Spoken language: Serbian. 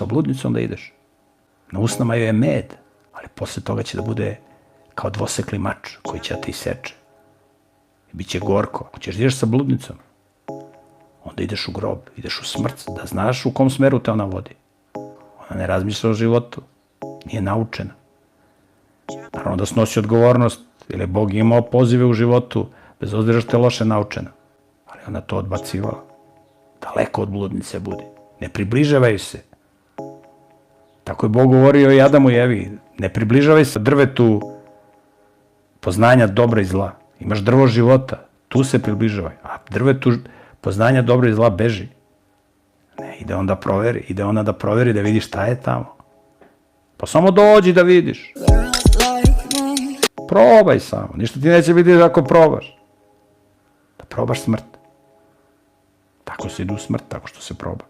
sa bludnicom da ideš. Na usnama joj je med, ali posle toga će da bude kao dvosekli mač koji će da te iseče. I bit će gorko. Ako ćeš da ideš sa bludnicom, onda ideš u grob, ideš u smrt, da znaš u kom smeru te ona vodi. Ona ne razmišlja o životu, nije naučena. Naravno da snosi odgovornost, jer je Bog imao pozive u životu, bez obzira što je loše naučena. Ali ona to odbacivala. Daleko od bludnice budi. Ne približavaju se. Tako je Bog govorio i Adamu i Evi. Ne približavaj se drvetu poznanja dobra i zla. Imaš drvo života, tu se približavaj. A drvetu poznanja dobra i zla beži. Ne, ide on da proveri. Ide ona da proveri, da vidi šta je tamo. Pa samo dođi da vidiš. Probaj samo. Ništa ti neće biti ako probaš. Da probaš smrt. Tako se ide u smrt, tako što se proba.